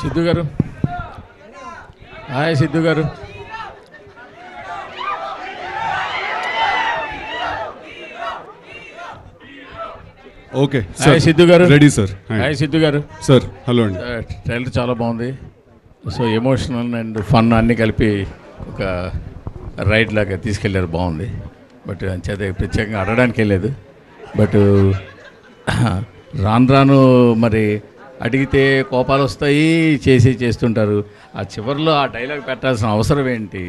సిద్ధు గారు, హాయ్ సిద్ధు గారు. Okay hi Siddhu గారు. Ready sir. హాయ్ సిద్ధు గారు. సార్ హలో అండి. ట్రైలర్ చాలా బాగుంది. సో ఎమోషనల్ అండ్ ఫన్ అన్నీ కలిపి ఒక రైడ్ లాగా తీసుకెళ్ళారు, బాగుంది. బట్ అంచేత ప్రత్యేకంగా అడగడానికి వెళ్ళలేదు. బట్ రాను మరి అడిగితే కోపాలు వస్తాయి, చేస్తుంటారు. ఆ చివరిలో ఆ డైలాగ్ పెట్టాల్సిన అవసరం ఏంటి?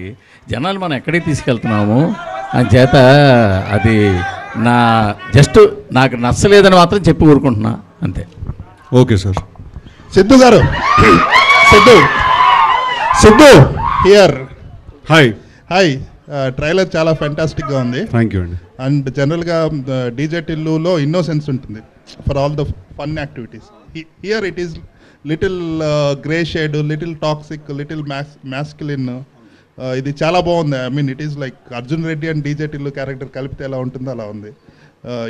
జనాలు మనం ఎక్కడికి తీసుకెళ్తున్నాము అని చేత అది నాకు నచ్చలేదని మాత్రం చెప్పి ఊరుకుంటున్నా, అంతే. Okay sir. సిద్ధు గారు, Siddhu here. Hi. Hi. Trailer చాలా ఫ్యాంటాస్టిక్గా ఉంది. థ్యాంక్ యూ అండి. అండ్ జనరల్గా డీజే టిల్లులో ఇన్నోసెన్స్ ఉంటుంది for all the fun activities. Here it is little grey shade, little toxic, little masculine. ఇది చాలా బాగుంది. I mean it is like Arjun Reddy and DJ Tillu character కలిపితే ఎలా ఉంటుందో అలా ఉంది.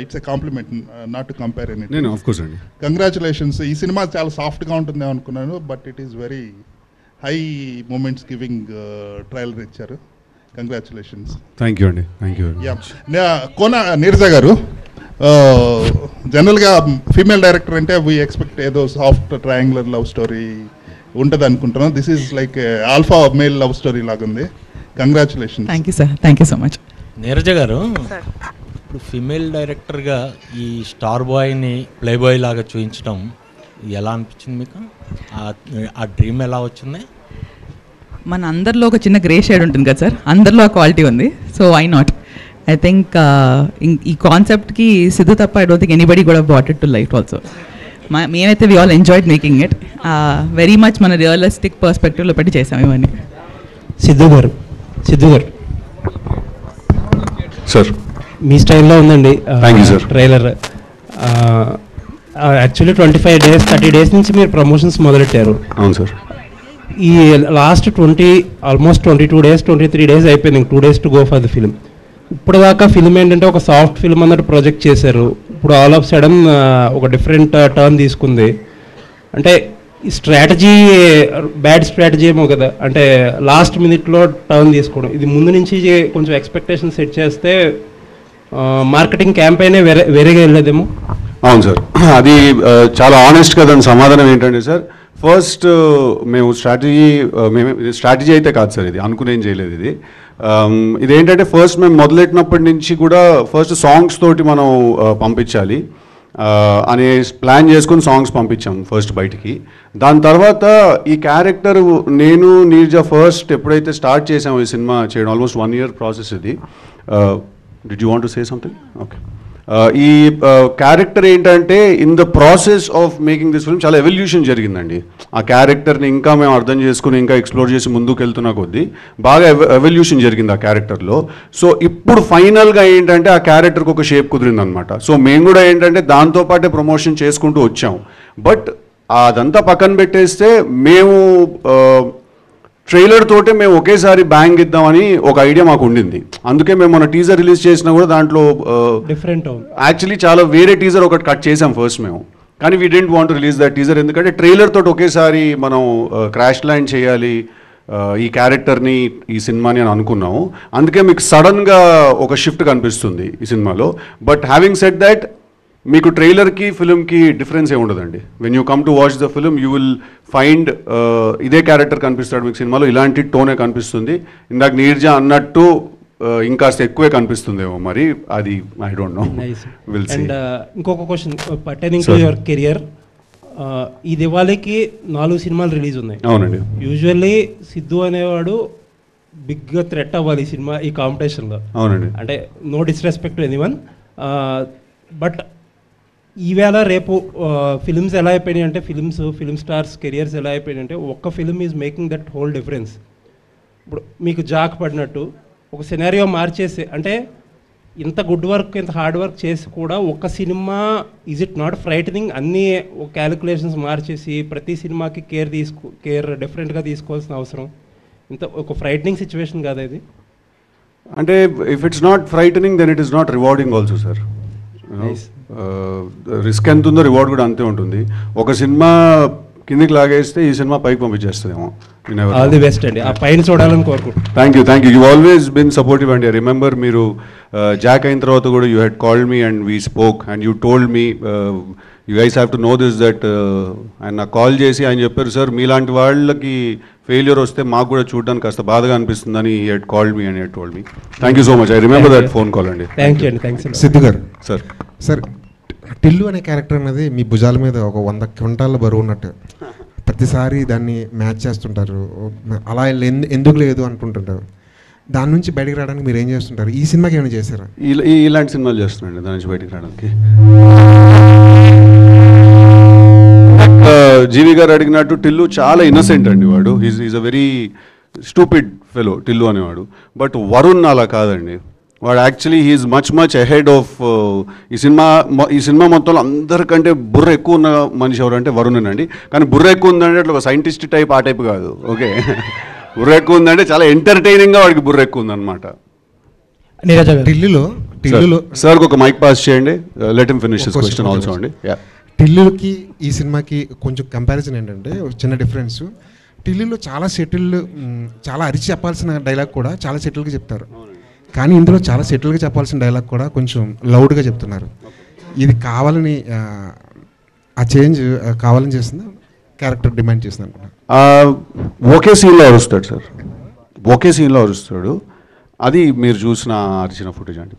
It's a compliment, not to compare any. నేను ఆఫ్ కోర్స్ అండి. కంగ్రాచులేషన్స్. ఈ సినిమా చాలా సాఫ్ట్గా ఉంటుంది అనుకున్నాను, but it is very high moments giving trailer ఇచ్చారు. కంగ్రాచులేషన్స్. థ్యాంక్ యూ అండి. Thank you. కోన నీరజ గారు, జనరల్గా ఫీమేల్ డైరెక్టర్ అంటే వీ ఎక్స్పెక్ట్ ఏదో సాఫ్ట్ ట్రయాంగులర్ లవ్ స్టోరీ ఉంటుంది అనుకుంటున్నాం. This is like alpha male love story లాగుంది. Congratulations. Thank you sir. Thank you so much. Neeraja గారు, ఇప్పుడు ఫీమేల్ డైరెక్టర్గా ఈ స్టార్ బాయ్ని ప్లే బాయ్ లాగా చూపించడం ఎలా అనిపించింది మీకు? ఆ డ్రీమ్ ఎలా వచ్చింది? మన అందరిలో ఒక చిన్న గ్రే షేడ్ ఉంటుంది కదా సార్, అందరిలో ఆ క్వాలిటీ ఉంది. So why not? I think ఈ కాన్సెప్ట్కి సిద్ధు తప్ప ఐ డోంట్ థింక్ ఎనీబడి కూడా brought it to life also. మేమైతే we all enjoyed making it very much. మన రియలిస్టిక్ పర్స్పెక్టివ్లో పెట్టి చేసాం ఇవన్నీ. సిద్ధు గారు సార్, మీ స్టైల్లో ఉందండి ట్రైలర్. యాక్చువల్లీ 25 days 30 days నుంచి మీరు ప్రమోషన్స్ మొదలెట్టారు. అవును సార్. ఈ లాస్ట్ ఆల్మోస్ట్ 22 days 23 days అయిపోయింది. 2 days to go for the film. ఇప్పుడు దాకా ఫిలిం ఏంటంటే ఒక సాఫ్ట్ ఫిల్మ్ అన్నట్టు ప్రొజెక్ట్ చేశారు. ఇప్పుడు ఆల్ ఆఫ్ సడన్ ఒక డిఫరెంట్ టర్న్ తీసుకుంది. అంటే ఈ స్ట్రాటజీ బ్యాడ్ స్ట్రాటజీ ఏమో కదా, అంటే లాస్ట్ మినిట్లో టర్న్ తీసుకోవడం. ఇది ముందు నుంచి కొంచెం ఎక్స్పెక్టేషన్ సెట్ చేస్తే మార్కెటింగ్ క్యాంపెయినే వేరేగా వెళ్ళేదేమో. అవును సార్, అది చాలా ఆనెస్ట్గా దాని సమాధానం ఏంటంటే సార్, ఫస్ట్ మేము స్ట్రాటజీ అయితే కాదు సార్, ఇది అనుకునేం చేయలేదు. ఇదేంటంటే ఫస్ట్ మేము మొదలెట్టినప్పటి నుంచి కూడా ఫస్ట్ సాంగ్స్ తోటి మనం పంపించాలి అనే ప్లాన్ చేసుకుని సాంగ్స్ పంపించాం ఫస్ట్ బయటికి. దాని తర్వాత ఈ క్యారెక్టర్ నేను నీర్జా ఫస్ట్ ఎప్పుడైతే స్టార్ట్ చేసాము ఈ సినిమా చేయడం, ఆల్మోస్ట్ 1 year ప్రాసెస్ ఇది. Did you want to say something? Okay. ఈ క్యారెక్టర్ ఏంటంటే in the process of making this film చాలా ఎవల్యూషన్ జరిగిందండి. ఆ క్యారెక్టర్ని ఇంకా మేము అర్థం చేసుకుని ఇంకా ఎక్స్ప్లోర్ చేసి ముందుకు వెళ్తున్న కొద్దీ బాగా ఎవల్యూషన్ జరిగింది ఆ క్యారెక్టర్లో. సో ఇప్పుడు ఫైనల్గా ఏంటంటే ఆ క్యారెక్టర్కి ఒక షేప్ కుదిరింది అనమాట. సో మేము కూడా ఏంటంటే దాంతోపాటే ప్రమోషన్ చేసుకుంటూ వచ్చాం. బట్ అదంతా పక్కన పెట్టేస్తే మేము ట్రైలర్ తోటే మేము ఒకేసారి బ్యాంగ్ ఇద్దామని ఒక ఐడియా మాకు ఉండింది. అందుకే మేము మన టీజర్ రిలీజ్ చేసినా కూడా దాంట్లో డిఫరెంట్ యాక్చువల్లీ చాలా వేరే టీజర్ ఒకటి కట్ చేసాం ఫస్ట్ మేము. కానీ we didn't want release that teaser, ఎందుకంటే ట్రైలర్ తోటి ఒకేసారి మనం క్రాష్ ల్యాండ్ చేయాలి ఈ క్యారెక్టర్ని ఈ సినిమాని అని అనుకున్నాము. అందుకే మీకు సడన్గా ఒక షిఫ్ట్ కనిపిస్తుంది ఈ సినిమాలో. బట్ హ్యావింగ్ సెడ్ దట్, మీకు ట్రైలర్కి ఫిల్మ్కి డిఫరెన్స్ ఏమి ఉండదండి. When you come to watch the film you will find ఇదే క్యారెక్టర్ కనిపిస్తాడు మీకు సినిమాలో, ఇలాంటి టోనే కనిపిస్తుంది. ఇందాక నీర్జా అన్నట్టు ఇంకాస్త ఎక్కువే కనిపిస్తుందేమో, మరి అది I don't know, will see. And ఇంకొక question pertaining to your career. ఈ దివాళీకి 4 సినిమాలు రిలీజ్ ఉన్నాయి. అవునండి. యూజువల్లీ సిద్ధు అనేవాడు బిగ్గా థ్రెట్ అవ్వాలి ఈ సినిమా ఈ కాంపిటీషన్లో. అవునండి. అంటే no disrespect to anyone, but ఈవేళ రేపు ఫిల్మ్స్ ఎలా అయిపోయినాయి అంటే ఫిల్మ్ స్టార్స్ కెరియర్స్ ఎలా అయిపోయినాయి అంటే ఒక్క film is making that whole difference. ఇప్పుడు మీకు జాక్ పడినట్టు ఒక సినారియో మార్చేసి, అంటే ఇంత గుడ్ వర్క్ ఇంత హార్డ్ వర్క్ చేసి కూడా ఒక్క cinema is it not frightening? అన్నీ క్యాలిక్యులేషన్స్ మార్చేసి ప్రతి సినిమాకి కేర్ డిఫరెంట్గా తీసుకోవాల్సిన అవసరం ఇంత ఒక ఫ్రైటనింగ్ సిచ్యువేషన్ కాదా ఇది? అంటే if it's not frightening then it is not rewarding also sir. Risk ఎంత ఉందో రివార్డ్ కూడా అంతే ఉంటుంది. ఒక సినిమా కిందికి లాగేస్తే ఈ సినిమా పైకి పంపించేస్తుందేమో. ఆల్ ది బెస్ట్ అండి, ఆ పైన చూడాలని కోరుకుంటున్నాను. Thank you. You always been supportive అండి. ఐ రిమెంబర్ మీరు జాక్ అయిన తర్వాత కూడా you had called me and we spoke and you told me you guys have to know this that ఆయన నాకు కాల్ చేసి ఆయన చెప్పారు, సార్ మీలాంటి వాళ్ళకి ఫెయిల్యూర్ వస్తే మాకు కూడా చూడడానికి కాస్త బాధగా అనిపిస్తుందని he had called me and had told me. Thank you so much. I remember that phone call అండి. థ్యాంక్ యూ అండి. థ్యాంక్స్. సిద్ధు గారు సార్ టిల్లు అనే క్యారెక్టర్ అనేది మీ భుజాల మీద ఒక 100 క్వింటాల బరువు ఉన్నట్టు ప్రతిసారి దాన్ని మ్యాచ్ చేస్తుంటారు, అలా ఎందుకు లేదు అంటుంటుంటారు. దాని నుంచి బయటికి రావడానికి మీరు ఏం చేస్తుంటారు? ఈ సినిమాకి ఏమైనా చేశారా? ఇలాంటి సినిమాలు చేస్తున్నాండి దాని నుంచి బయటికి రావడానికి. జీవి గారు అడిగినట్టు టిల్లు చాలా ఇన్నసెంట్ అండి. వాడు is a very stupid fellow Tillu అనేవాడు. బట్ వరుణ్ అలా కాదండి. వాడు actually he's much ahead of ఈ సినిమా మొత్తంలో అందరికంటే బుర్ర ఎక్కువ ఉన్న మనిషి ఎవరంటే వరుణేనండి. కానీ బుర్ర ఎక్కువ ఉందంటే అట్లా ఒక సైంటిస్ట్ టైప్ ఆ టైప్ కాదు. ఓకే, బుర్ర ఎక్కువ ఉందంటే చాలా ఎంటర్టైనింగ్గా వాడికి బుర్ర ఎక్కువ ఉందన్నమాట. టిల్లులో సార్ ఒక మైక్ పాస్ చేయండి. Let him finish his question also అండి. టిల్లుకి ఈ సినిమాకి కొంచెం కంపారిజన్ ఏంటంటే చిన్న డిఫరెన్స్. టిల్లులో చాలా సెటిల్డ్, చాలా అరిచి చెప్పాల్సిన డైలాగ్ కూడా చాలా సెటిల్గా చెప్తారు. కానీ ఇందులో చాలా సెటిల్గా చెప్పాల్సిన డైలాగ్ కూడా కొంచెం లౌడ్గా చెప్తున్నారు. ఇది కావాలని ఆ చేంజ్ కావాలని చేస్తుంది, క్యారెక్టర్ డిమాండ్ చేస్తుంది అనుకున్నాను. ఒకే సీన్లో అరుస్తాడు సార్, ఒకే సీన్లో అరుస్తాడు. అది మీరు చూసిన అరిచిన ఫుటేజ్ అండి.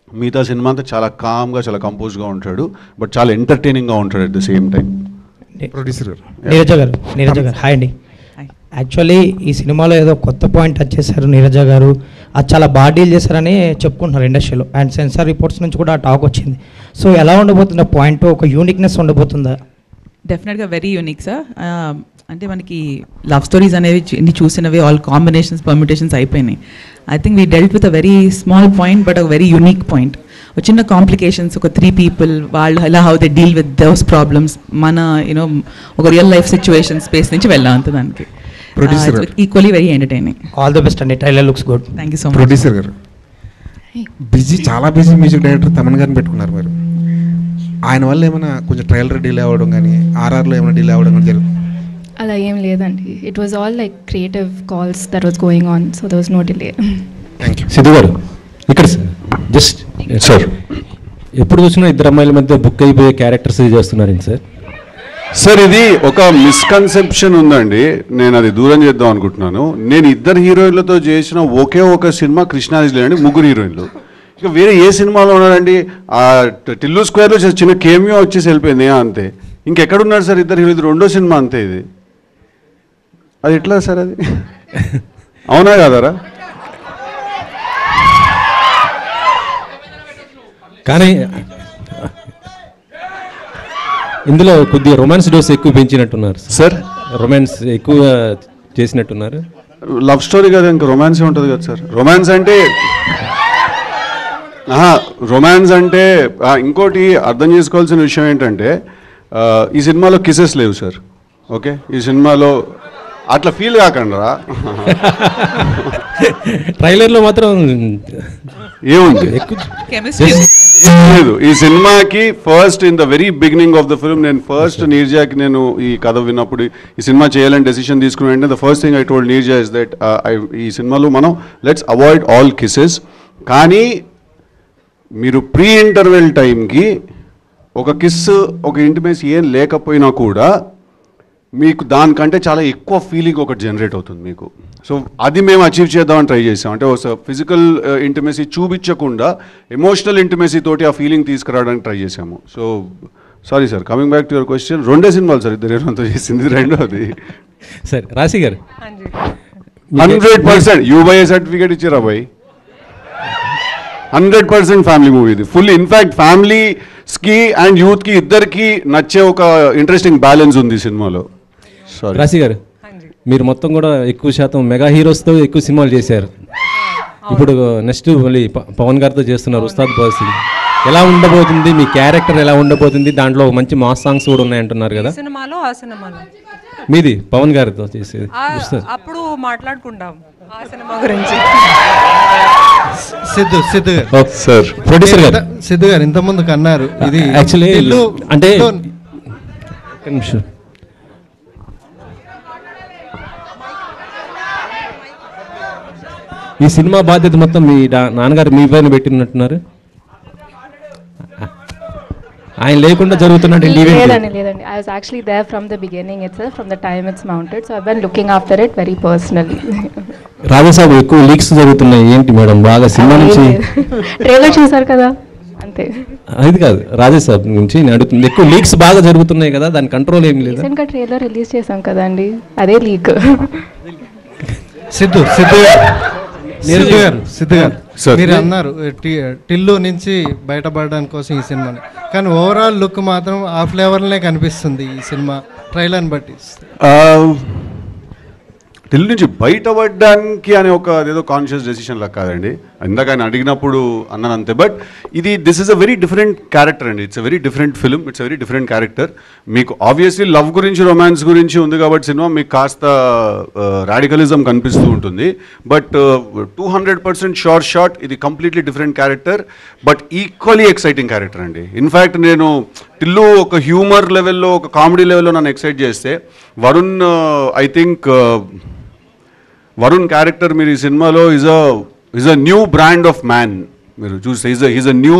మిగతా సినిమా అంతా చాలా కామ్గా చాలా కంపోజ్గా ఉంటాడు, బట్ చాలా ఎంటర్టైనింగ్గా ఉంటాడు at the same time. Producer గారు నీరజ గారు హాయ్ అండి. యాక్చువల్లీ ఈ సినిమాలో ఏదో కొత్త పాయింట్ టచ్ చేశారు నీరజ గారు, అది చాలా బాగా డీల్ చేశారని చెప్పుకుంటున్నారు ఇండస్ట్రీలో. అండ్ సెన్సార్ రిపోర్ట్స్ నుంచి కూడా టాక్ వచ్చింది. సో ఎలా ఉండబోతుందా పాయింట్, ఒక యూనిక్నెస్ ఉండబోతుందా? డెఫినెట్గా వెరీ యూనిక్ సార్. అంటే మనకి లవ్ స్టోరీస్ అనేవి ఇన్ని చూసినవి ఆల్ కాంబినేషన్స్ పర్మ్యుటేషన్స్ అయిపోయినాయి. I think we dealt with a very small point but a very unique point. ఒక చిన్న కాంప్లికేషన్స్, ఒక 3 people వాళ్ళు ఎలా how they deal with those problems, మన you know real life situation space నుంచి వెళ్ళాం దానికి. Equally very entertaining. All the best అండి, trailer looks good. Thank you so much. Producer గారు చాలా బిజీ మ్యూజిక్ డైరెక్టర్ తమన్ గారిని పెట్టుకున్నారు మీరు. ఆయన వల్ల ఏమైనా కొంచెం ట్రైలర్ డిలే అవ్వడం కానీ ఆర్ఆర్లో ఏమైనా డిలే అవ్వడం కానీ జరుగుతుంది? అలా ఏం లేదండి. It was all like creative calls that was going on, so there was no delay. Thank you. Siddhu garu ఇక్కడ జస్ట్ సార్ ఎప్పుడు చూసినా ఇద్దరు అమ్మాయిల మధ్య బుక్ అయిపోయే క్యారెక్టర్స్ చేస్తున్నారండి సార్. సార్ ఇది ఒక మిస్కన్సెప్షన్ ఉందండి, నేను అది దూరం చేద్దాం అనుకుంటున్నాను. నేను ఇద్దరు హీరోయిన్లతో చేసిన ఒకే ఒక సినిమా కృష్ణాజిలే అండి, 3 హీరోయిన్లు. ఇక వేరే ఏ సినిమాలో ఉన్నాడండి? ఆ టిల్లు స్క్వేర్లో చిన్న కేమియో వచ్చేసి వెళ్ళిపోయింది అంతే. ఇంకెక్కడున్నాడు సార్ ఇద్దరు హీరో? ఇది 2వ సినిమా అంతే. ఇది అది ఎట్లా సార్? అది అవునా కాదరా? కానీ ఇందులో కొద్దిగా రొమాన్స్ డోస్ ఎక్కువ పెంచినట్టున్నారు సార్. రొమాన్స్ ఎక్కువ చేసినట్టున్నారు. లవ్ స్టోరీ కదా, ఇంకా రొమాన్సే ఉంటుంది కదా సార్. రొమాన్స్ అంటే ఇంకోటి అర్థం చేసుకోవాల్సిన విషయం ఏంటంటే ఈ సినిమాలో కిసెస్ లేవు సార్. ఓకే, ఈ సినిమాలో అట్లా ఫీల్ కాకండి రా. ట్రైలర్లో మాత్రం ఏముంది లేదు. ఈ సినిమాకి first in the very beginning of the film నేను ఫస్ట్ నీర్జాకి నేను ఈ కథ విన్నప్పుడు ఈ సినిమా చేయాలని డెసిషన్ తీసుకుని వెంటనే the first thing I told Neerja is that ఈ సినిమాలో మనం లెట్స్ అవాయిడ్ ఆల్ కిసెస్. కానీ మీరు ప్రీ ఇంటర్వెల్ టైంకి ఒక కిస్ ఒక ఇంటిమేసీ ఏం లేకపోయినా కూడా మీకు దానికంటే చాలా ఎక్కువ ఫీలింగ్ ఒకటి జనరేట్ అవుతుంది మీకు. సో అది మేము అచీవ్ చేద్దామని ట్రై చేసాం. అంటే ఒక ఫిజికల్ ఇంటిమేసీ చూపించకుండా ఎమోషనల్ ఇంటిమేసీ తోటి ఆ ఫీలింగ్ తీసుకురావడానికి ట్రై చేసాము. So sorry sir, coming back to your question, 2 సినిమాలు సార్ ఇద్దరు హీరోతో చేసింది. రెండోది సరే రాశి గారు 100% యూబై సర్టిఫికేట్ ఇచ్చారా బాయ్? 100% ఫ్యామిలీ మూవీ ఇది. ఫుల్ ఇన్ఫ్యాక్ట్ ఫ్యామిలీస్కి అండ్ యూత్కి ఇద్దరికి నచ్చే ఒక ఇంట్రెస్టింగ్ బ్యాలెన్స్ ఉంది సినిమాలో. సారీ రాశి గారు, మీరు మొత్తం కూడా ఎక్కువ శాతం మెగా హీరోస్తో ఎక్కువ సినిమాలు చేశారు. ఇప్పుడు నెక్స్ట్ మళ్ళీ పవన్ గారితో చేస్తున్నారు ఉస్తాద్ భగత్ సింగ్. ఎలా ఉండబోతుంది మీ క్యారెక్టర్, ఎలా ఉండబోతుంది? దాంట్లో మంచి మాస్ సాంగ్స్ కూడా ఉన్నాయంటున్నారు కదా. సినిమాలో ఆ సినిమాలో మీది పవన్ గారితో చేసేది అప్పుడు మాట్లాడుకుంటాం ఆ సినిమా గురించి. సిద్ధు గారు సార్, ప్రొడ్యూసర్ గారు సిద్ధు గారు ఇంతకుముందుకు అన్నారు ఇది యాక్చువల్లీ అంటే ఈ సినిమా బాధ్యత మొత్తం మీ నాన్నగారు మీ పైన పెట్టినట్టున్నారు. ఆయన లేకుండా జరుగుతున్నట్టు లేదండి. I was actually there from the beginning itself, from the time it's mounted. So I've been looking after it very personally. Raja Saab ఎక్కువ లీక్స్ జరుగుతున్నాయి ఏంటి మేడం? బాగా సినిమా నుంచి ట్రైలర్ చూసారు కదా, అంతే. అది కాదు, రాజాసాబ్ నుంచి నేను అడుగుతుంది. ఎక్కువ లీక్స్ బాగా జరుగుతున్నాయి కదా, దాని కంట్రోల్ ఏం లేదు. రీసెంట్గా ట్రైలర్ రిలీజ్ చేసాం కదండి, అదే లీక్. సిద్ధు గారు మీరు అన్నారు టిల్లు నుంచి బయటపడడానికి కోసం ఈ సినిమాని, కానీ ఓవరాల్ లుక్ మాత్రం ఆ ఫ్లేవర్లనే కనిపిస్తుంది ఈ సినిమా ట్రైలర్ని బట్టి. టిల్లు నుంచి బయటపడడానికి అనే ఒక అదేదో కాన్షియస్ డెసిషన్ లా కాదండి. ఇందాక ఆయన అడిగినప్పుడు అన్నాను అంతే. But this is a very different character అండి. It's a very different film, it's a very different character. మీకు ఆబ్వియస్లీ లవ్ గురించి, రొమాన్స్ గురించి ఉంది కాబట్టి సినిమా మీకు కాస్త రాడికలిజం కనిపిస్తూ ఉంటుంది. బట్ 200% షార్ట్ ఇది completely different character, but equally exciting character అండి. ఇన్ఫ్యాక్ట్ నేను టిల్లు ఒక హ్యూమర్ లెవెల్లో, ఒక కామెడీ లెవెల్లో నన్ను ఎక్సైట్ చేస్తే, Varun I think Varun character మీరు ఈ సినిమాలో is a new brand of man. మీరు చూస్తే is a new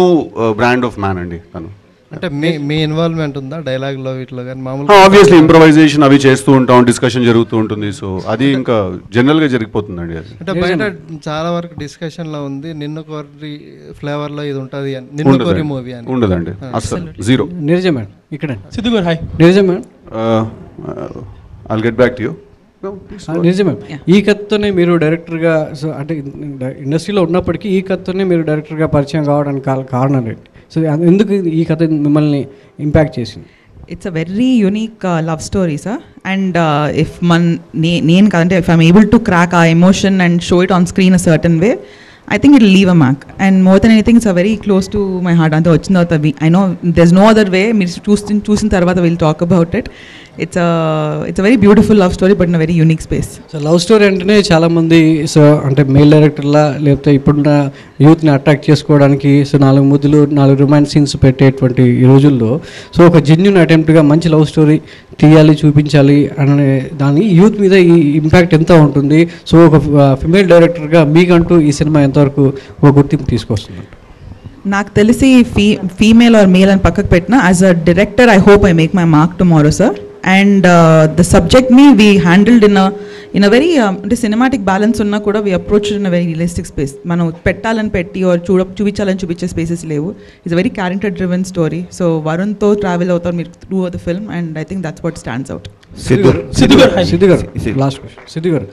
brand of man అండి తను. అంటే మీ ఇన్వాల్వ్మెంట్ ఉందా డైలాగ్లో వీటిలో కానీ? మామూలుగా ఆబ్వియస్లీ ఇంప్రొవైజేషన్ అవి చేస్తూ ఉంటాం, డిస్కషన్ జరుగుతూ ఉంటుంది. సో అది ఇంకా జనరల్గా జరిగిపోతుందండి. అది అంటే బయట చాలా వరకు డిస్కషన్లో ఉంది, నిన్ను కోరి ఫ్లేవర్లో ఇది ఉంటుంది అని, నిన్ను కోరి మూవీ అని. ఉండదండి అసలు, జీరో. నీరజ మేడం ఇక్కడ. సిద్ధు గారు hi. Neeraja madam, I'll get back to you. నిజమే. ఈ కథతోనే మీరు డైరెక్టర్గా, సో అంటే ఇండస్ట్రీలో ఉన్నప్పటికీ ఈ కథతోనే మీరు డైరెక్టర్గా పరిచయం కావడానికి కారణం ఏంటి? సో ఎందుకు ఈ కథ మిమ్మల్ని ఇంపాక్ట్ చేసింది? It's a very unique love story sir. And if నేను కదంటే if I'm able to crack ఆ emotion and show it on screen a certain way, I think it'll leave a mark. And more than anything, it's a very close to my heart. I know there's no other way. Choosing tarvata we'll talk about it. It's a very beautiful love story, but in a very unique space. So love story అంటేనే చాలామంది so అంటే mail డైరెక్టర్లా లేకపోతే ఇప్పుడున్న యూత్ని attract చేసుకోవడానికి so 4 ముద్దులు 4 romance scenes పెట్టేటువంటి ఈ రోజుల్లో సో ఒక జెన్యూన్ అటెంప్ట్గా మంచి లవ్ స్టోరీ తీయాలి, చూపించాలి అనే దాని యూత్ మీద ఈ ఇంపాక్ట్ ఎంత ఉంటుంది? సో ఒక ఫిమేల్ డైరెక్టర్గా మీకంటూ ఈ సినిమా ఎంతవరకు ఒక గుర్తింపు తీసుకొస్తుంది? నాకు తెలిసి ఫీమేల్ ఆర్ మేల్ అని పక్కకు పెట్టినా, as a director I hope I make my mark tomorrow sir. And the subject we handled in a very అంటే సినిమాటిక్ బ్యాలెన్స్ ఉన్నా కూడా we approached in a very realistic space. మనం పెట్టాలని పెట్టి or చూపించాలని చూపించే స్పేసెస్ లేవు. It's a very character driven story. So వరుణ్తో ట్రావెల్ అవుతారు మీరు through the film, and I think that's what stands out. Siddhu గారు లాస్ట్ క్వశ్చన్. సిద్ధు గారు,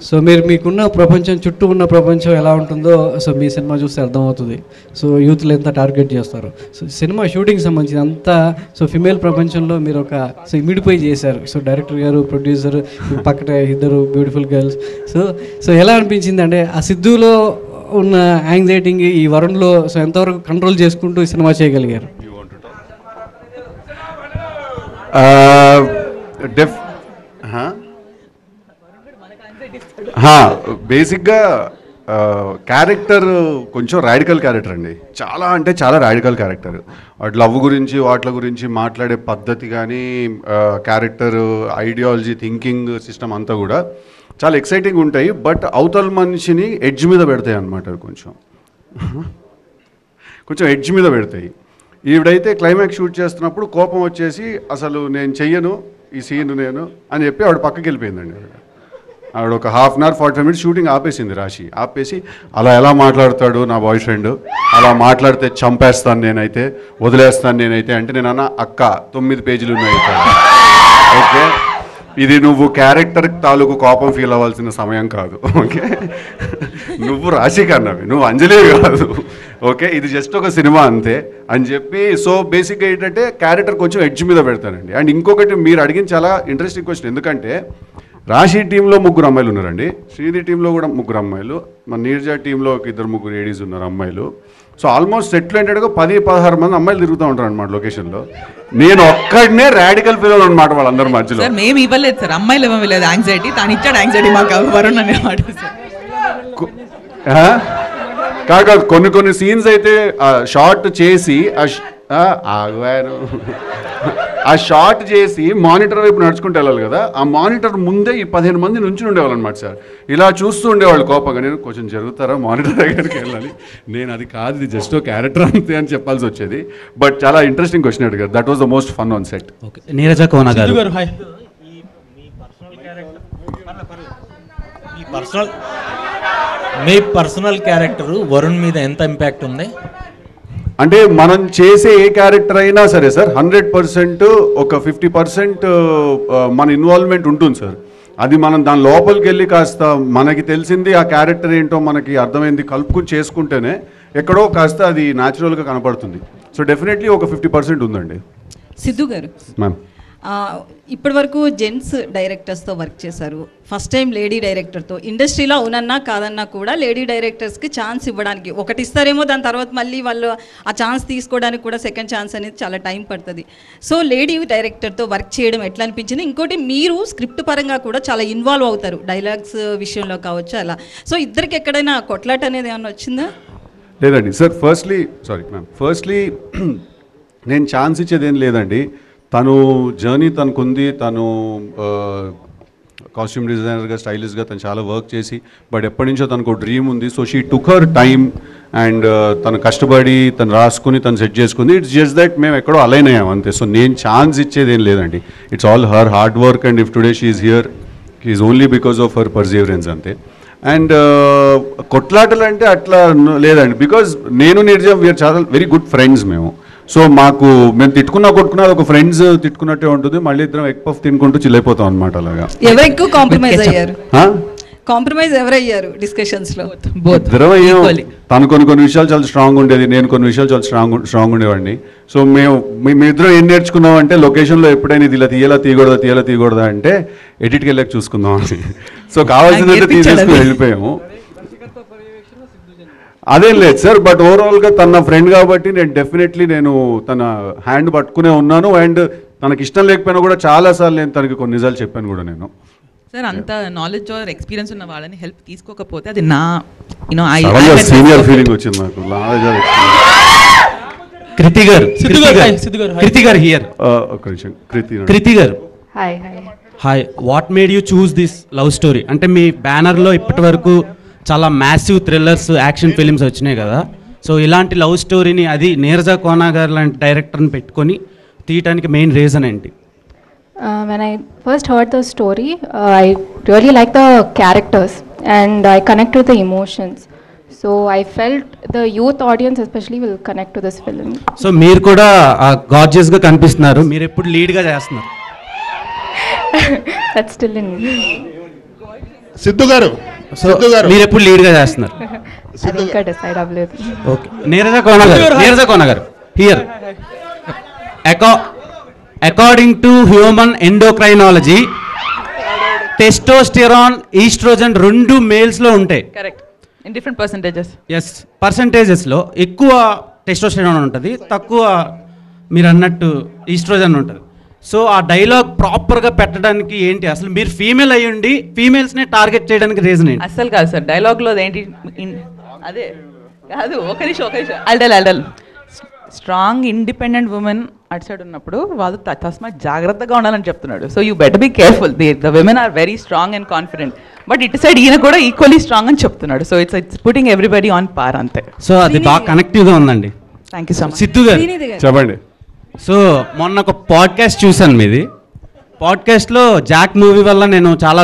సో మీరు మీకున్న ప్రపంచం, చుట్టూ ఉన్న ప్రపంచం ఎలా ఉంటుందో సో మీ సినిమా చూస్తే అర్థమవుతుంది. సో యూత్లు ఎంత టార్గెట్ చేస్తారు. సో సినిమా షూటింగ్ సంబంధించి అంతా సో ఫిమేల్ ప్రపంచంలో మీరు ఒక సో ఇమిడిపోయి చేశారు. సో డైరెక్టర్ గారు, ప్రొడ్యూసర్, పక్కన ఇద్దరు బ్యూటిఫుల్ గర్ల్స్. సో ఎలా అనిపించింది అంటే ఆ సిద్ధులో ఉన్న యాంగ్జైటింగ్ ఈ వరుణ్లో సో ఎంతవరకు కంట్రోల్ చేసుకుంటూ ఈ సినిమా చేయగలిగారు? బేసిక్గా క్యారెక్టర్ కొంచెం రాడికల్ క్యారెక్టర్ అండి. చాలా అంటే చాలా రాడికల్ క్యారెక్టర్. లవ్ గురించి వాటి గురించి మాట్లాడే పద్ధతి కానీ, క్యారెక్టర్ ఐడియాలజీ, థింకింగ్ సిస్టమ్ అంతా కూడా చాలా ఎక్సైటింగ్ ఉంటాయి. బట్ అవతల మనిషిని ఎడ్జ్ మీద పెడతాయి అన్నమాట. కొంచెం ఎడ్జ్ మీద పెడతాయి. ఈవిడైతే క్లైమాక్స్ షూట్ చేస్తున్నప్పుడు కోపం వచ్చేసి అసలు నేను చెయ్యను ఈ సీన్ నేను అని చెప్పి ఆవిడ పక్కకి వెళ్ళిపోయిందండి. ఆవిడ ఒక 1/2 hour 45 minutes షూటింగ్ ఆపేసింది. రాశి ఆపేసి అలా ఎలా మాట్లాడతాడు నా బాయ్ ఫ్రెండ్, అలా మాట్లాడితే చంపేస్తాను నేనైతే, వదిలేస్తాను నేనైతే అంటే నేను అన్న అక్క 9 పేజీలు ఉన్నాయి. ఓకే, ఇది నువ్వు క్యారెక్టర్ తాలూకు కోపం ఫీల్ అవ్వాల్సిన సమయం కాదు. ఓకే, నువ్వు రాశి కన్నవి, నువ్వు అంజలి కాదు. ఓకే, ఇది జస్ట్ ఒక సినిమా అంతే అని చెప్పి. సో బేసిక్గా ఏంటంటే క్యారెక్టర్ కొంచెం ఎడ్జ్ మీద పెడతానండి. అండ్ ఇంకొకటి మీరు అడిగిన చాలా ఇంట్రెస్టింగ్ క్వశ్చన్. ఎందుకంటే రాశి టీంలో 3 అమ్మాయిలు ఉన్నారండి, శ్రీధి టీంలో కూడా 3 అమ్మాయిలు, మన నీరజ టీంలో ఒక 2-3 లేడీస్ ఉన్నారు అమ్మాయిలు. సో ఆల్మోస్ట్ సెట్లు ఏంటంటే 10-16 మంది అమ్మాయిలు తిరుగుతూ ఉంటారు అనమాట లొకేషన్లో. నేను ఒక్కడనే రాడికల్ పిల్లలు అనమాట వాళ్ళందరి మధ్యలో. మేము ఇవ్వలేదు సార్, అమ్మాయిలు ఇవ్వలేదు యాంగ్జైటీ, తాను ఇచ్చాడు యాంగ్జైటీ మాకు వరుణ్ అనేవాడు. కాదు, కొన్ని సీన్స్ అయితే షార్ట్ చేసి ఆగారు. ఆ షాట్ చేసి మానిటర్ వైపు నడుచుకుంటూ వెళ్ళాలి కదా, ఆ మానిటర్ ముందే ఈ 15 మంది నుంచి ఉండేవాళ్ళు అనమాట సార్. ఇలా చూస్తూ ఉండేవాళ్ళు కోపంగా. నేను కొంచెం జరుగుతారా మానిటర్ దగ్గరికి వెళ్ళాలి, నేను అది కాదు, ఇది జస్ట్ ఒక క్యారెక్టర్ అంతే అని చెప్పాల్సి వచ్చేది. బట్ చాలా ఇంట్రెస్టింగ్ క్వశ్చన్ అడిగారు. That was the most fun on set. Neeraja Kona గారు, మీ పర్సనల్ క్యారెక్టర్ వరుణ్ మీద ఎంత ఇంపాక్ట్ ఉంది? అంటే మనం చేసే ఏ క్యారెక్టర్ అయినా సరే సార్ 100% ఒక 50% మన ఇన్వాల్వ్మెంట్ ఉంటుంది సార్. అది మనం దాని లోపలికి వెళ్ళి కాస్త మనకి తెలిసింది ఆ క్యారెక్టర్ ఏంటో మనకి అర్థమైంది కలుపుకుని చేసుకుంటేనే ఎక్కడో కాస్త అది న్యాచురల్గా కనపడుతుంది. సో డెఫినెట్లీ ఒక 50% ఉందండి. సిద్ధు గారు, మ్యామ్ ఇప్పటి వరకు జెంట్స్ డైరెక్టర్స్తో వర్క్ చేశారు, ఫస్ట్ టైం లేడీ డైరెక్టర్తో. ఇండస్ట్రీలో అవునన్నా కాదన్నా కూడా లేడీ డైరెక్టర్స్కి ఛాన్స్ ఇవ్వడానికి ఒకటి ఇస్తారేమో, దాని తర్వాత మళ్ళీ వాళ్ళు ఆ ఛాన్స్ తీసుకోవడానికి కూడా సెకండ్ ఛాన్స్ అనేది చాలా టైం పడుతుంది. సో లేడీ డైరెక్టర్తో వర్క్ చేయడం ఎట్లా అనిపించింది? ఇంకోటి, మీరు స్క్రిప్ట్ పరంగా కూడా చాలా ఇన్వాల్వ్ అవుతారు, డైలాగ్స్ విషయంలో కావచ్చు అలా. సో ఇద్దరికి ఎక్కడైనా కొట్లాట అనేది ఏమైనా వచ్చిందా? లేదండి సార్. ఫస్ట్లీ నేను ఛాన్స్ ఇచ్చేది ఏం లేదండి. తను జర్నీ తనకుంది, తను కాస్ట్యూమ్ డిజైనర్గా స్టైలిష్గా తను చాలా వర్క్ చేసి, బట్ ఎప్పటి నుంచో తనకు డ్రీమ్ ఉంది. So she took her time and తను కష్టపడి తను రాసుకుని తను సెట్ చేసుకుంది. ఇట్స్ జస్ట్ దట్ మేము ఎక్కడో అలైన్ అయ్యాం అంతే. సో నేను ఛాన్స్ ఇచ్చేది ఏం లేదండి. It's all her hard work and if today she is here is only because of her Perseverance అంతే. అండ్ కొట్లాటలు అంటే అట్లా లేదండి, బికాజ్ నేను నిర్జ వీఆర్ చాలా వెరీ గుడ్ ఫ్రెండ్స్ మేము. సో మేము కొట్టుకున్నా ఒక ఫ్రెండ్స్ తిట్టుకున్నట్టే ఉంటుంది. మళ్ళీ ఇద్దరం ఎగ్ పఫ్ తినుకుంటూ చిల్లైపోతాం అనమాట. అలాగా ఎవరు ఎక్కువ కాంప్రమైజ్ అయ్యారు? కాంప్రమైజ్ ఎవరయ్యారు డిస్కషన్స్ లో? ఇద్దరం అయ్యాం. తను కొన్ని విషయాలు చాలా స్ట్రాంగ్ ఉండేది, నేను కొన్ని విషయాలు చాలా స్ట్రాంగ్ ఉండేవాడిని. సో మేమిద్దరం ఏం నేర్చుకున్నాం అంటే, లొకేషన్లో ఎప్పుడైనా ఇది ఇలా తీయకూడదా అంటే ఎడిట్కి వెళ్ళాక చూసుకుందాం అని. సో కావాల్సిందంటే తీసేసుకుని వెళ్ళిపోయాము. అదేం లేదు సార్, బట్ ఓవరాల్గా తన ఫ్రెండ్ కాబట్టి నేను డెఫినెట్లీ తన హ్యాండ్ పట్టుకునే ఉన్నాను. అండ్ తనకి ఇష్టం లేకపోయినా కూడా చాలాసార్లు నేను తనకి కొన్ని నిజాలు చెప్పాను కూడా నేను. సార్, అంత నాలెడ్జ్ ఆర్ ఎక్స్పీరియన్స్ ఉన్న వాళ్ళని హెల్ప్ తీసుకోకపోతే అది నా సీనియర్ ఫీలింగ్ వచ్చింది నాకు. కృతి గారు హియర్. కృతి గారు, hi. What made you choose this love story? అంటే మీ బ్యానర్లో ఇప్పటి వరకు చాలా మ్యాసివ్ థ్రిల్లర్స్, యాక్షన్ ఫిలిమ్స్ వచ్చినాయి కదా. సో ఇలాంటి లవ్ స్టోరీని, అది నీరజ కోన గారు లాంటి డైరెక్టర్ని పెట్టుకొని తీయటానికి మెయిన్ రీజన్ ఏంటి? When I first heard the story, I really liked the characters and I connect with the emotions. So I felt the youth audience especially will connect to this film. So మీరు కూడా గార్జియస్గా కనిపిస్తున్నారు. మీరు ఎప్పుడు లీడ్గా చేస్తున్నారు? That's still in. Siddhu గారు, మీరు ఎప్పుడు లీడ్గా చేస్తున్నారు? అది ఇంకా డిసైడ్ అవ్వలేదు. ఓకే. నీరజ కోన గారు here. According to human endocrinology, testosterone, oestrogen రెండు మేల్స్లో ఉంటాయి. Correct. In different percentages. Yes, పర్సెంటేజెస్లో ఎక్కువ టెస్టోస్టెరాన్ ఉంటుంది, తక్కువ మీరు అన్నట్టు ఈస్ట్రోజన్ ఉంటుంది. సో ఆ డైలాగ్ ప్రాపర్గా పెట్టడానికి ఏంటి అసలు? మీరు ఫీమేల్ అయ్యి ఉండి ఫీమేల్స్ని టార్గెట్ చేయడానికి రీజన్ ఏంటి? అసలు కాదు సార్, డైలాగ్లో ఏంటి అదే కాదు. ఒక నిమిషం అల్డల్ స్ట్రాంగ్ ఇండిపెండెంట్ ఉమెన్ అటు సైడ్ ఉన్నప్పుడు వాళ్ళు తస్మాత్ జాగ్రత్తగా ఉండాలని చెప్తున్నాడు. So you better be careful. The women are very strong and confident, but ఇటు సైడ్ ఈయన కూడా ఈక్వల్లీ స్ట్రాంగ్ అని చెప్తున్నాడు. So it's putting everybody on par అంతే. సో అది బాగా కనెక్టివ్గా ఉందండి. Thank you so much. Siddhu garu చెప్పండి. సో మొన్న ఒక పాడ్కాస్ట్ చూశాను మీది. పాడ్కాస్ట్లో జాక్ మూవీ వల్ల నేను చాలా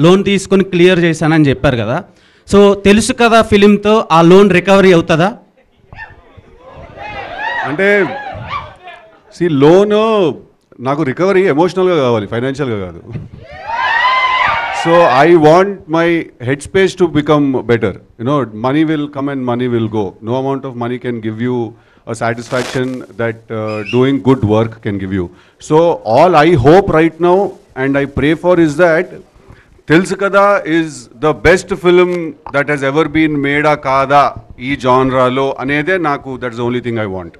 లోన్ తీసుకొని క్లియర్ చేశానని చెప్పారు కదా. సో తెలుసు కదా ఫిలింతో ఆ లోన్ రికవరీ అవుతుందా? అంటే లోన్ నాకు రికవరీ ఎమోషనల్గా కావాలి, ఫైనాన్షియల్గా కాదు. So I want my head space to become better. Money will come and money will go. No amount of money can give you a satisfaction that doing good work can give you. So all I hope right now and I pray for is that Telusu Kada is the best film that has ever been made a kada ee genre lo anede naku, that's the only thing I want.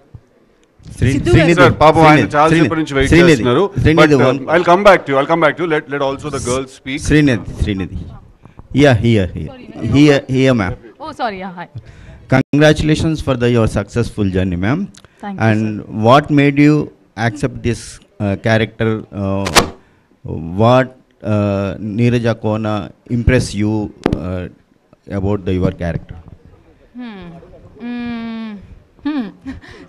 Sir, Papa, I చాలా సేపటి నుంచి wait చేస్తున్నారు. But I'll come back to you. Let also the girls speak. Srinidhi. Here, ma'am. Oh, sorry. Yeah, hi. Congratulations for your successful journey, ma'am. Thank you, and sir. What made you accept this character? What Neeraja Kona impress you about your character?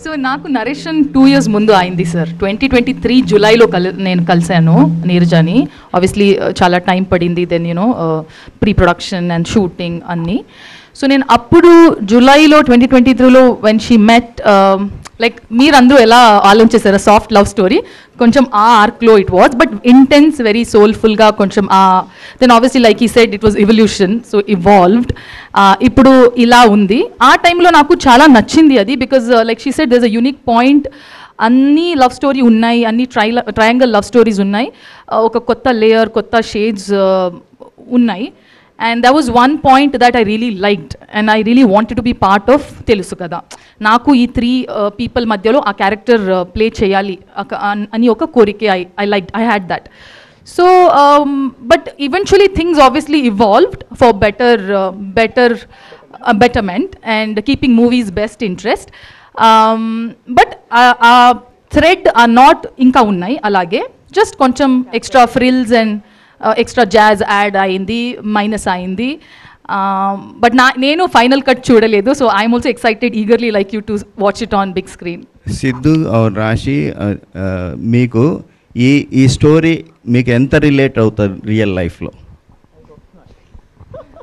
So నాకు narration 2 years ముందు అయింది sir. 2023 జూలైలో నేను కలిసాను నీరజాని. Obviously చాలా time పడింది, then you know pre production and shooting అన్నీ. సో నేను అప్పుడు జూలైలో 2023లో వెన్ షీ మెట్, లైక్ మీరందరూ ఎలా ఆలోచించారు సాఫ్ట్ లవ్ స్టోరీ, కొంచెం ఆ ఆర్క్లో it was, but intense very సోల్ఫుల్గా కొంచెం దెన్ ఆబ్వియస్లీ లైక్ ఈ said it was evolution, so evolved. ఇప్పుడు ఇలా ఉంది. ఆ టైంలో నాకు చాలా నచ్చింది అది, because like she said there is a unique point. అన్ని లవ్ స్టోరీ ఉన్నాయి, అన్ని ట్రయాంగిల్ లవ్ స్టోరీస్ ఉన్నాయి, ఒక కొత్త లేయర్, కొత్త షేడ్స్ ఉన్నాయి. And that was one point that I really liked and I really wanted to be part of Telusu Kada. Naku ee 3 people madhyalo aa character play cheyali ani oka korike I liked, I had that. So but eventually things obviously evolved for betterment and keeping movies best interest. But thread are not inka unnai alage, just koncham extra frills and extra jazz add అయింది, minus అయింది. But నేను final cut చూడలేదు, so I'm also excited eagerly like you to watch it on big screen. Siddhu or Rashi, మీకు ఈ story మీకు ఎంత relate అవుతుంది real లైఫ్లో?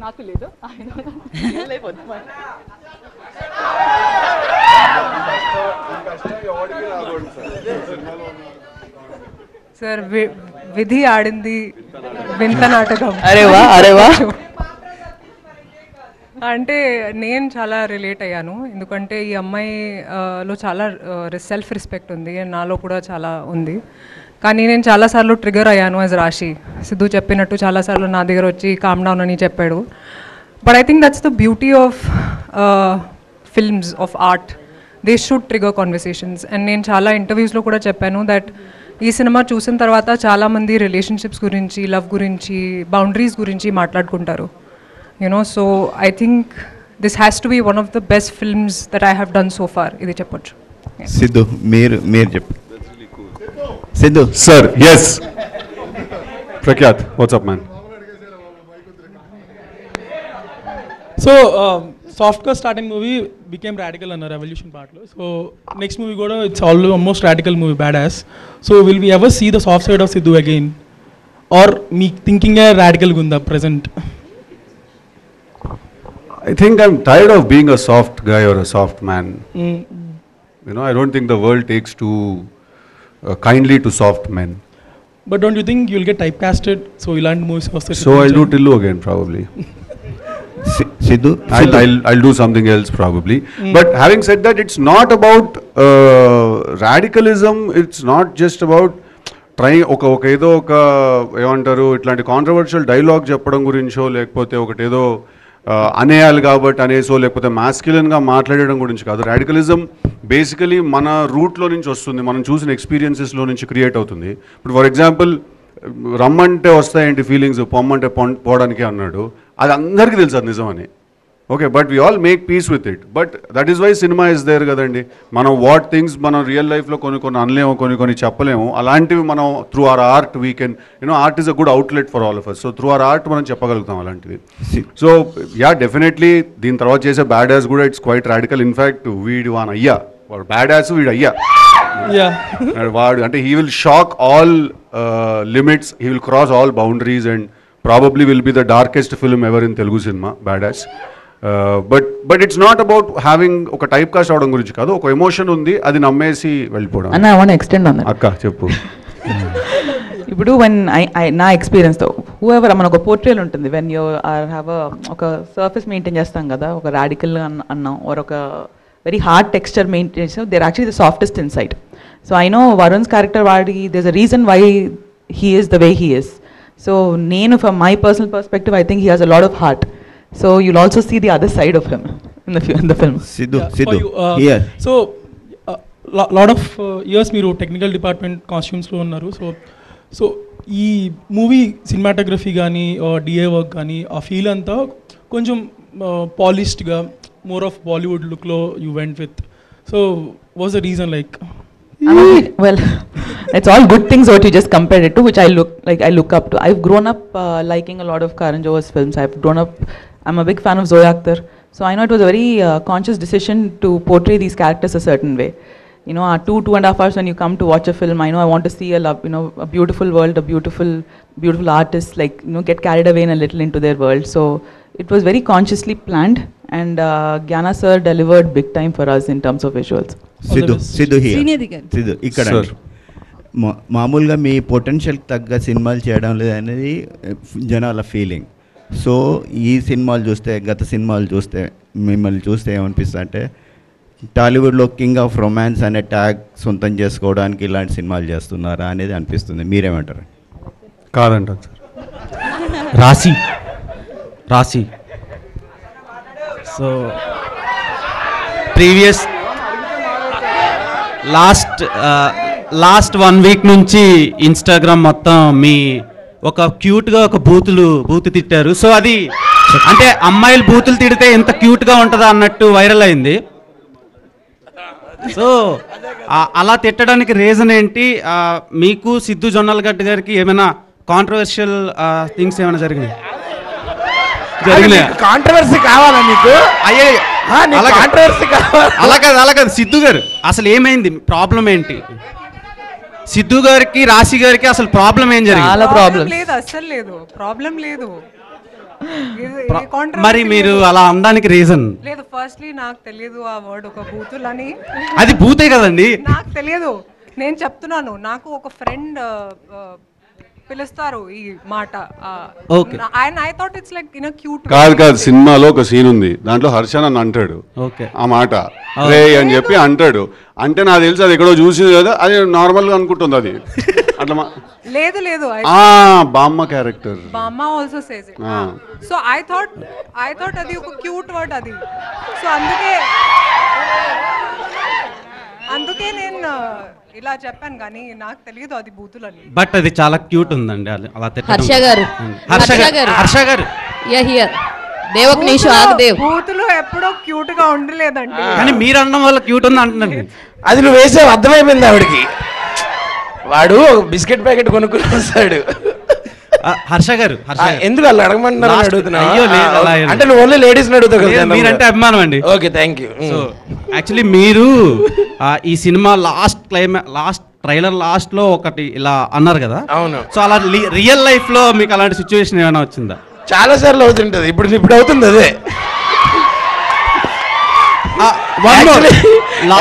నాకు లేదు. సార్ విధి ఆడింది వింత నాటకం. అరేవా అంటే నేను చాలా రిలేట్ అయ్యాను, ఎందుకంటే ఈ అమ్మాయిలో చాలా సెల్ఫ్ రెస్పెక్ట్ ఉంది, నాలో కూడా చాలా ఉంది. కానీ నేను చాలాసార్లు ట్రిగర్ అయ్యాను యాజ్ రాశి. సిద్ధు చెప్పినట్టు చాలాసార్లు నా దగ్గర వచ్చి కామ్ డౌన్ అని చెప్పాడు. But I think that's the beauty of films, of art. They should trigger conversations. And నేను చాలా ఇంటర్వ్యూస్లో కూడా చెప్పాను దట్ ఈ సినిమా చూసిన తర్వాత చాలామంది రిలేషన్షిప్స్ గురించి, లవ్ గురించి, బౌండరీస్ గురించి మాట్లాడుకుంటారు. You know, so I think this has to be one of the best films that I have done so far, ఇది చెప్పొచ్చు. సిద్ధు మీరు చెప్పు. Siddhu sir. Yes Prakhyath, what's up man. So సాఫ్ట్గా స్టార్టింగ్ మూవీ బికేమ్ రాడికల్ అన్న రెవల్యూషన్ పార్ట్లో. సో నెక్స్ట్ మూవీ కూడా it's almost radical movie, bad ass. So will we ever see the soft side of Siddhu again, or మీ థింకింగే రాడికల్గా ఉందా present? I think I'm tired of being a soft guy or a soft man. You know, I don't think the world takes too kindly to soft men. But don't you think you'll get typecasted? So you'll land movies. So I'll do Tillu again probably. Sidhu? I'll do something else probably. But having said that, it's not about radicalism. It's not just about trying ఒక ఏదో ఒక ఏమంటారు ఇట్లాంటి controversial dialogue చెప్పడం గురించో, లేకపోతే ఒకటేదో అనేయాలి కాబట్టి అనేసో, లేకపోతే మాస్క్యులన్గా మాట్లాడడం గురించి కాదు. రాడికలిజం బేసికలీ మన రూట్లో నుంచి వస్తుంది, మనం చూసిన ఎక్స్పీరియన్సెస్లో నుంచి క్రియేట్ అవుతుంది. ఇప్పుడు ఫర్ ఎగ్జాంపుల్ రమ్మంటే వస్తాయేంటి ఫీలింగ్స్, పొమ్మంటే పోవడానికి అన్నాడు, అది అందరికీ తెలుసు అది నిజమని. Okay, but we all make peace with it. But that is why సినిమా ఇస్ దేర్ కదండి. మనం వాట్ థింగ్స్ మనం రియల్ లైఫ్లో కొన్ని అనలేము, కొన్ని చెప్పలేము. అలాంటివి మనం through our art we can, you know, art is a good outlet for all of us. So through our art మనం చెప్పగలుగుతాం అలాంటివి. సో యా, డెఫినెట్లీ దీని తర్వాత చేసే బ్యాడ్ యాస్ కూడా ఇట్స్ క్వైట్ రాడికల్. ఇన్ఫ్యాక్ట్ వీడు వాన్ అయ్యా, వాడు బ్యాడ్ యాస్, వీడు అయ్యా వాడు అంటే he will shock all limits, he will cross all boundaries and probably will be the darkest film ever in Telugu cinema, bad as. But it's not about having ఒక type cast అవడం గురించి కాదు, ఒక emotion ఉంది, అది నమ్మేసి వెళ్ళిపోవడం. అన్న, I want extend on that. అక్క చెప్పు. ఇప్పుడు వెన్ నా ఎక్స్పీరియన్స్తో హూఎవర్ మన ఒక పోర్ట్రేల్ ఉంటుంది, వెన్ యూ హ్యావ్ ఒక సర్ఫేస్ మెయింటైన్ చేస్తాం కదా, ఒక రాడికల్ అన్నాం, ఆర్ ఒక వెరీ హార్డ్ టెక్స్చర్ మెయింటైన్ చేస్తాం, there actually the softest inside. So I know Varun's character వాడి there is a reason why he is the way he is. So నేను from my personal perspective I think he has a lot of heart. So you'll also see the other side of him in the film. Sidhu, yeah. So lot of years మీరు technical department కాస్ట్యూమ్స్లో ఉన్నారు. So ఈ movie cinematography కానీ DA work కానీ ఆ feel అంతా కొంచెం పాలిష్డ్గా, more of Bollywood లుక్లో you went with. So what's the reason like? Well, it's all good things what you just compared it to, which I look up to. I've grown up liking a lot of Karan Johar's films. I'm a big fan of Zoya Akhtar. So I know it was a very conscious decision to portray these characters a certain way. You know, 2.5 hours when you come to watch a film, I know I want to see a beautiful world, a beautiful artist, like, you know, get carried away a little into their world. So it was very consciously planned, and Gyana sir delivered big time for us in terms of visuals. Siddhu ఇక్కడ మామూలుగా మీ పొటెన్షియల్కి తగ్గ సినిమాలు చేయడం లేదనేది జనాల feeling. So ఈ సినిమాలు చూస్తే, గత సినిమాలు చూస్తే, మిమ్మల్ని చూస్తే ఏమనిపిస్తుంది అంటే టాలీవుడ్లో కింగ్ ఆఫ్ రొమాన్స్ అనే ట్యాగ్ సొంతం చేసుకోవడానికి ఇలాంటి సినిమాలు చేస్తున్నారా అనేది అనిపిస్తుంది. మీరేమంటారు? కాదంటారు సార్. రాశి సో ప్రీవియస్ లాస్ట్ 1 వీక్ నుంచి ఇన్స్టాగ్రామ్ మొత్తం మీ ఒక క్యూట్గా ఒక బూతు తిట్టారు. సో అది అంటే అమ్మాయిలు బూతులు తిడితే ఎంత క్యూట్గా ఉంటుందా అన్నట్టు వైరల్ అయింది. సో అలా తిట్టడానికి రీజన్ ఏంటి? మీకు సిద్ధు జొన్నలగడ్డ గారికి ఏమైనా కాంట్రవర్షియల్ థింగ్స్ ఏమైనా జరిగినాయి? కాంట్రవర్సీ కావాలా మీకు? అలా కాదు సిద్ధు గారు, అసలు ఏమైంది? ప్రాబ్లం ఏంటి? సిద్ధు గారికి రాశి గారికి అసలు ప్రాబ్లం ఏం జరిగింది? చాలా ప్రాబ్లం లేదు, అస్సలు లేదు, ప్రాబ్లం లేదు. మరి మీరు అలా అనడానికి రీజన్ లేదు. ఫస్ట్లీ నాకు తెలియదు ఆ వర్డ్ ఒక బూతులని. అది బూతే కదండి. నాకు తెలియదు, నేను చెప్తున్నాను. నాకు ఒక ఫ్రెండ్ పిలుస్తారు ఈ మాట. I thought it's like in a cute. కాదు సినిమాలో ఒక సీన్ ఉంది, దాంట్లో హర్ష నన్ను అంటాడు ఆ మాట రే అని చెప్పి అంటాడు. అంటే నాకు తెలుసు అది ఎక్కడో చూసింది కదా, అది నార్మల్గా అనుకుంటుంది అది అట్లా. లేదు బామ్మ క్యారెక్టర్ బామ్మ also says it. So I thought అది ఒక క్యూట్ వర్డ్ అది. సో అందుకే నేను ఇలా చెప్పాను, కానీ నాకు తెలియదు అది బూతులని. బట్ అది చాలా క్యూట్ ఉందండి అలా తిట్టడం. హర్ష గారు బూతులు ఎప్పుడో క్యూట్ గా ఉండలేదండి. కానీ మీరు అనడం వల్ల క్యూట్ ఉంది అంటున్నాను. అది నువ్వు వేసావు, అర్థమైపోయింది ఆవిడకి. వాడు బిస్కెట్ ప్యాకెట్ కొనుక్కుని వస్తాడు. హర్ష గారు ఎందుకు అలా అడగమంటున్నారు అడుగుతున్నా? అయ్యో లేదు, అంటే నువ్వు ఓన్లీ లేడీస్ అడుగుతావు కదా. మీరంటే అభిమానం అండి. Okay, thank you. So actually మీరు ఈ సినిమా లాస్ట్ ట్రైలర్ లాస్ట్ లో ఒకటి ఇలా అన్నారు కదా. అవును. సో అలా రియల్ లైఫ్ లో మీకు అలాంటి సిచ్యువేషన్ ఏమైనా వచ్చిందా? చాలా సార్లు అవుతుంటది. ఇప్పుడు అవుతుంది అదే.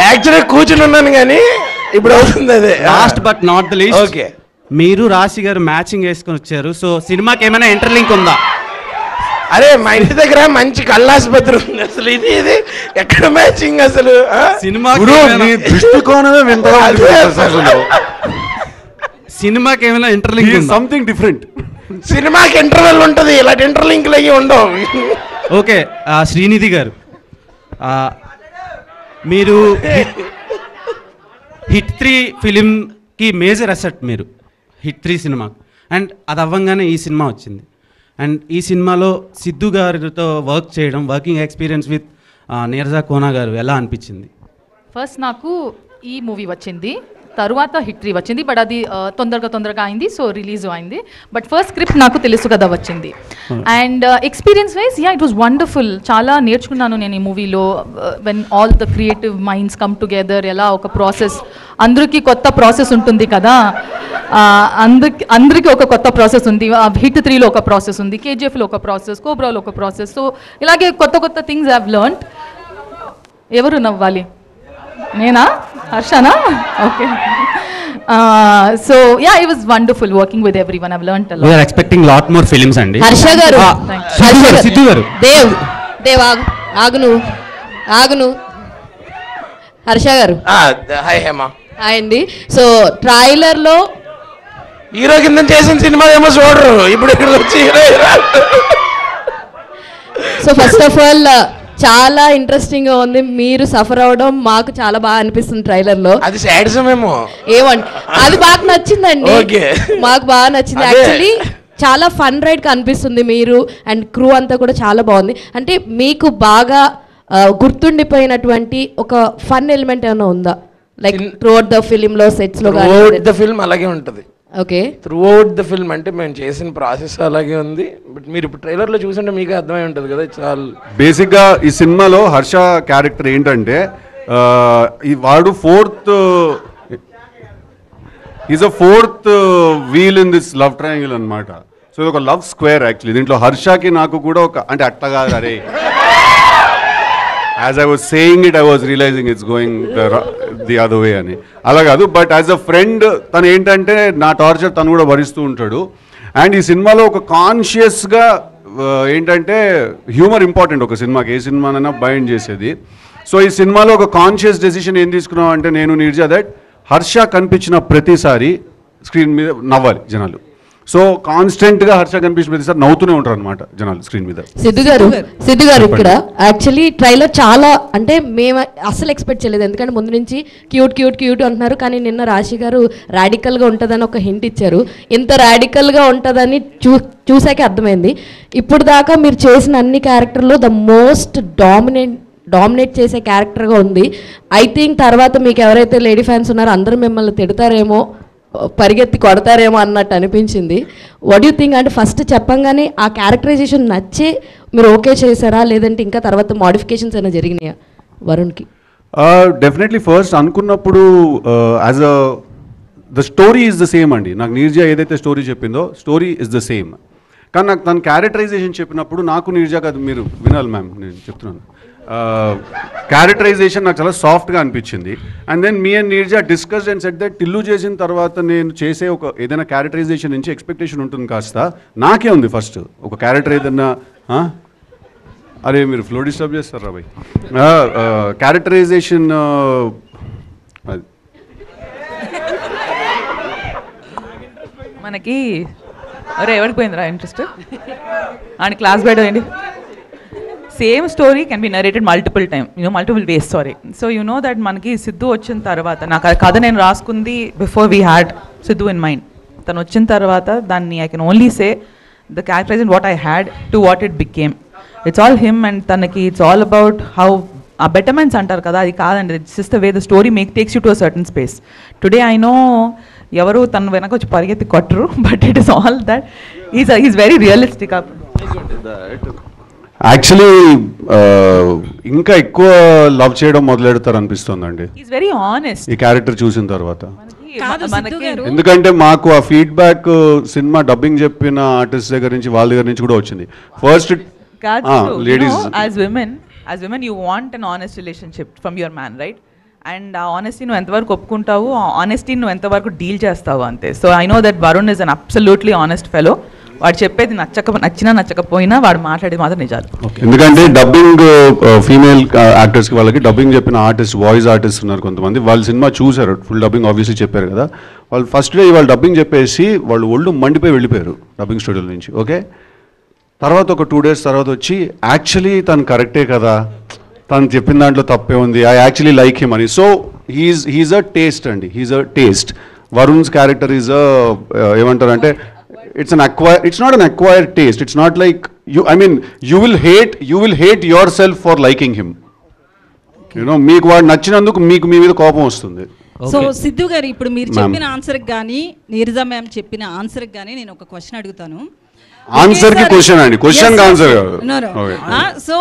యాక్చువల్లీ కూర్చుని ఉన్నాను కానీ ఇప్పుడు అవుతుంది అదే. Last but not the least, okay, మీరు రాశి గారు మ్యాచింగ్ వేసుకొని వచ్చారు. సో సినిమాకి ఏమైనా ఇంటర్లింక్ ఉందా? అరే మా ఇంటి దగ్గర మంచి కళ్ళాసుపత్రి ఉంది, అసలు ఇది ఎక్కడ మ్యాచింగ్ అసలు? సినిమాకి ఏమైనా ఇంటర్లింక్? Something different. సినిమాకి ఇంటర్వెల్ ఉంటుంది, ఇలాంటి ఇంటర్లింక్లు అయ్యి ఉండవు. ఓకే, శ్రీనిధి గారు, మీరు హిట్ 3 ఫిలింకి మేజర్ అసెట్ మీరు, హిట్ 3 సినిమా. అండ్ అది అవ్వంగానే ఈ సినిమా వచ్చింది. అండ్ ఈ సినిమాలో సిద్ధు గారితో వర్క్ చేయడం, working experience with Neeraja Kona గారు ఎలా అనిపించింది? ఫస్ట్ నాకు ఈ మూవీ వచ్చింది, తరువాత హిట్ 3 వచ్చింది. బట్ అది తొందరగా అయింది, సో రిలీజ్ అయింది. బట్ ఫస్ట్ స్క్రిప్ట్ నాకు తెలుసు కదా వచ్చింది. And experience wise it was wonderful. చాలా నేర్చుకున్నాను నేను ఈ మూవీలో. When all the creative minds come together, ఎలా ఒక ప్రాసెస్, అందరికీ కొత్త ప్రాసెస్ ఉంటుంది కదా, అందరికీ ఒక కొత్త ప్రాసెస్ ఉంది. హిట్ 3లో ఒక ప్రాసెస్ ఉంది, కేజీఎఫ్లో ఒక ప్రాసెస్, కోబ్రాలో ఒక ప్రాసెస్. సో ఇలాగే కొత్త థింగ్స్ హ్యావ్ లెర్న్డ్. ఎవరు నవ్వాలి? నేనా? హర్షనా? Okay. So yeah, it was wonderful working with everyone. I've learned a lot. We are expecting lot more films andi. Harsha garu, Sidhu garu, Dev agunu. Harsha garu, hi Hema. Hi andi. So trailer lo hero కింద చేసిన cinema ఏమో చూడరు, ఇప్పుడు ఇక్కడ వచ్చి hero. So first of all చాలా interesting గా ఉంది. మీరు సఫర్ అవడం మాకు చాలా బాగా అనిపిస్తుంది ట్రైలర్ లో. అది సాడిజం ఏమో ఏమండి, అది బాగా నచ్చిందండి, మాకు బాగా నచ్చింది. యాక్చువల్లీ చాలా ఫన్ రైడ్ కనిపిస్తుంది మీరు అండ్ క్రూ అంతా కూడా చాలా బాగుంది. అంటే మీకు బాగా గుర్తుండిపోయినటువంటి ఒక ఫన్ ఎలిమెంట్ ఏమైనా ఉందా? లైక్ త్రూ అవుట్ ద ఫిలింలో సెట్స్లో త్రూ అవుట్ ద ఫిల్మ్ అలాగే ఉంటుంది. Okay, throughout the film అంటే మేము చేసిన ప్రాసెస్ అలాగే ఉంది. బట్ మీరు ఇప్పుడు ట్రైలర్లో చూస్తుంటే మీకే అర్థమై ఉంటుంది కదా. చాలా బేసిక్గా ఈ సినిమాలో హర్ష క్యారెక్టర్ ఏంటంటే వాడు is a fourth wheel in this love triangle అనమాట. సో ఇది ఒక లవ్ స్క్వేర్ యాక్చువల్లీ. దీంట్లో హర్షకి నాకు కూడా ఒక అంటే అట్టగా అరే as I was saying it I was realizing it's going the other way అని. అలా కాదు, బట్ యాజ్ అ ఫ్రెండ్ తను ఏంటంటే నా టార్చర్ తను కూడా భరిస్తూ ఉంటాడు. అండ్ ఈ సినిమాలో ఒక కాన్షియస్గా ఏంటంటే హ్యూమర్ ఇంపార్టెంట్ ఒక సినిమాకి, ఏ సినిమానైనా బైండ్ చేసేది. సో ఈ సినిమాలో ఒక కాన్షియస్ డెసిషన్ ఏం తీసుకున్నాం అంటే నేను నీర్జా దట్ హర్ష కనిపించిన ప్రతిసారి స్క్రీన్ మీద నవ్వాలి జనాలు. సో కాన్స్టెంట్గా హర్ష కనిపించిన ప్రతిసారి నవ్వుతూనే ఉంటారు అనమాట జనాలు స్క్రీన్ మీద. సిద్ధు గారు ఇక్కడ యాక్చువల్లీ ట్రైలర్ చాలా అంటే మేము అస్సలు ఎక్స్పెక్ట్ చేయలేదు, ఎందుకంటే ముందు నుంచి క్యూట్ క్యూట్ క్యూట్ అంటున్నారు. కానీ నిన్న రాశి గారు రాడికల్గా ఉంటుందని ఒక హింట్ ఇచ్చారు. ఇంత రాడికల్గా ఉంటుందని చూసాకే అర్థమైంది. ఇప్పుడు దాకా మీరు చేసిన అన్ని క్యారెక్టర్లో ద మోస్ట్ డామినేట్ చేసే క్యారెక్టర్గా ఉంది. ఐ థింక్ తర్వాత మీకు ఎవరైతే లేడీ ఫ్యాన్స్ ఉన్నారో అందరూ మిమ్మల్ని తిడతారేమో, పరిగెత్తి కొడతారేమో అన్నట్టు అనిపించింది. What you think? అంటే ఫస్ట్ చెప్పంగానే ఆ క్యారెక్టరైజేషన్ నచ్చే మీరు ఓకే చేశారా, లేదంటే ఇంకా తర్వాత మోడిఫికేషన్స్ అయినా జరిగినాయా వరుణ్కి? డెఫినెట్లీ ఫస్ట్ అనుకున్నప్పుడు as the story is the same అండి. నాకు నీర్జా ఏదైతే స్టోరీ చెప్పిందో స్టోరీ ఇస్ ద సేమ్. కానీ నాకు తన క్యారెక్టరైజేషన్ చెప్పినప్పుడు నాకు నీర్జా కాదు, మీరు వినాలి మ్యామ్, నేను చెప్తున్నాను. క్యారెక్టరైజేషన్ నాకు చాలా సాఫ్ట్గా అనిపించింది. And then me and Neerja discussed and set that Tillu చేసిన తర్వాత నేను చేసే ఒక ఏదైనా క్యారెక్టరైజేషన్ నుంచి ఎక్స్పెక్టేషన్ ఉంటుంది కాస్త నాకే ఉంది. ఫస్ట్ ఒక క్యారెక్టర్ ఏదన్నా అరే మీరు ఫ్లో డిస్టర్బ్ చేస్తారా బాయ్, క్యారెక్టరైజేషన్ మనకి అరే ఎవరికి పోయిందిరా ఇంట్రెస్ట్ అని క్లాస్ పెట్టండి. Same story can be narrated multiple time, multiple ways, sorry. So that మనకి సిద్ధు వచ్చిన తర్వాత నాకు కథ నేను రాసుకుంది before we had Siddhu in mind. తను వచ్చిన తర్వాత దాన్ని I can only say the characterisation what I had to what it became. It's all him and తనకి ఇట్స్ ఆల్ అబౌట్ హౌ ఆ బెటర్మెంట్స్ అంటారు కదా, అది కాదండి. It's just the way the story takes you to a certain space. Today I know ఎవరు తన వెనక వచ్చి పరిగెత్తి కొట్టరు, but it is all that is very realistic. Actually ఇంకా ఎక్కువ లవ్ చేయడం మొదలెడతారు అనిపిస్తుందండి వెరీ ఆనెస్ట్ ఈ క్యారెక్టర్ చూసిన తర్వాత. ఎందుకంటే మాకు ఆ ఫీడ్బ్యాక్ సినిమా డబ్బింగ్ చెప్పిన ఆర్టిస్ట్ దగ్గర నుంచి వాళ్ళ దగ్గర నుంచి కూడా వచ్చింది. First ladies as women you want an honest relationship from your man, right? And ఆ ఆనెస్టీ నువ్వు ఎంతవరకు ఒప్పుకుంటావు, ఆ ఆనెస్టీ నువ్వు ఎంతవరకు డీల్ చేస్తావు అంతే. So I know that Varun is an absolutely honest fellow. వాడు చెప్పేది నచ్చినా నచ్చకపోయినా వాడు మాట్లాడేది మాత్రం నిజాలు. ఎందుకంటే డబ్బింగ్ ఫీమేల్ యాక్టర్స్కి వాళ్ళకి డబ్బింగ్ చెప్పిన ఆర్టిస్ట్, వాయిస్ ఆర్టిస్ట్ ఉన్నారు కొంతమంది, వాళ్ళు సినిమా చూసారు, ఫుల్ డబ్బింగ్ ఆబ్వియస్లీ చెప్పారు కదా. వాళ్ళు ఫస్ట్ డే వాళ్ళు డబ్బింగ్ చెప్పేసి వాళ్ళు ఒళ్ళు మండిపోయి వెళ్ళిపోయారు డబ్బింగ్ స్టూడియోల నుంచి. ఓకే, తర్వాత ఒక 2 days తర్వాత వచ్చి యాక్చువల్లీ తను కరెక్టే కదా, తను చెప్పిన దాంట్లో తప్పే ఉంది, ఐ యాక్చువల్లీ లైక్ హిమ్ అని. సో హీఈస్ అ టేస్ట్ అండి, he's a taste. Varun's character is ఏమంటారు అంటే it's not an acquired taste. It's not like you will hate yourself for liking him. మీకు వాడు నచ్చినందుకు మీకు మీ మీద కోపం వస్తుంది. సో సిద్ధు గారు ఇప్పుడు మీరు చెప్పిన ఆన్సర్కి కానీ నీరజా మ్యామ్ చెప్పిన ఆన్సర్కి కానీ నేను ఒక క్వశ్చన్ అడుగుతాను. ఆన్సర్ కి క్వశ్చన్ అండి, క్వశ్చన్ కి ఆన్సర్. సో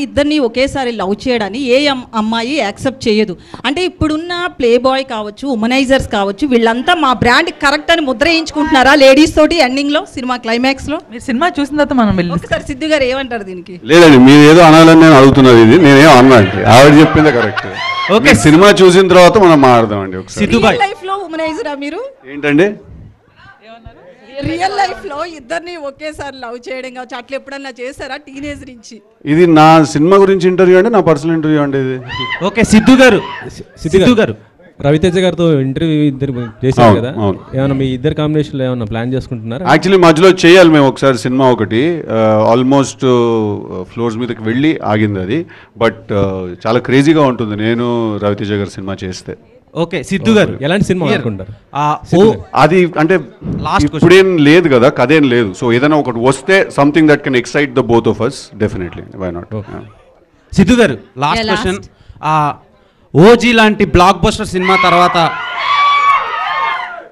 ఇద్దరిని ఒకేసారి లవ్ చేయడాన్ని ఏ అమ్మాయి యాక్సెప్ట్ చేయదు. అంటే ఇప్పుడున్న ప్లే బాయ్ కావచ్చు, ఉమనైజర్స్ కావచ్చు, వీళ్ళంతా మా బ్రాండ్ కరెక్ట్ అని ముద్ర వేయించుకుంటున్నారా లేడీస్ తోటి ఎండింగ్ లో, సినిమా క్లైమాక్స్ లో? మీరు సినిమా చూసిన తర్వాత మనం ఒకసారి సిద్ధు గారు ఏమంటారు దీనికి? లేదండి, మీరు ఏదో అనాలని నేను అడుగుతున్నది, ఇది నేనేం అన్నా అండి, ఆవిడ చెప్పింది కరెక్ట్. ఓకే, సినిమా చూసిన తర్వాత మనం మాట్లాడదాం అండి. ఒకసారి లైఫ్ లో ఉమనైజరా మీరు? ఏంటండి రియల్ లైఫ్ లో ఇద్దరిని ఒకేసారి లవ్ చేయడం కావచ్చు, అట్లా ఎప్పుడన్నా చేశారా టీనేజ్ నుంచి? ఇది నా సినిమా గురించి ఇంటర్వ్యూ అండి, నా పర్సనల్ ఇంటర్వ్యూ అండి ఇది. ఓకే, సిద్ధు గారు రవితేజ గారితో ఇంటర్వ్యూ ఇద్దరు చేశారు కదా, ఏమన్నా మీ ఇద్దరు కాంబినేషన్లో ఏమన్నా ప్లాన్ చేసుకుంటున్నారా? యాక్చువల్లీ మధ్యలో చేయాలి మేము ఒకసారి సినిమా ఒకటి, ఆల్మోస్ట్ ఫ్లోర్స్ మీదకి వెళ్ళి ఆగింది అది. బట్ చాలా క్రేజీగా ఉంటుంది నేను రవితేజ గారి సినిమా చేస్తే. ఓకే సిద్ధు గారు ఎలాంటి సినిమా Here. అనుకుంటారు? అది అంటే Last ఇప్పుడేం లేదు కదా, కథేం లేదు. సో ఏదైనా ఒకటి వస్తే something that can excite the both of us, definitely why not. Siddhu గారు లాస్ట్ Yeah, క్వశ్చన్. ఓజీ లాంటి బ్లాక్ బస్టర్ సినిమా తర్వాత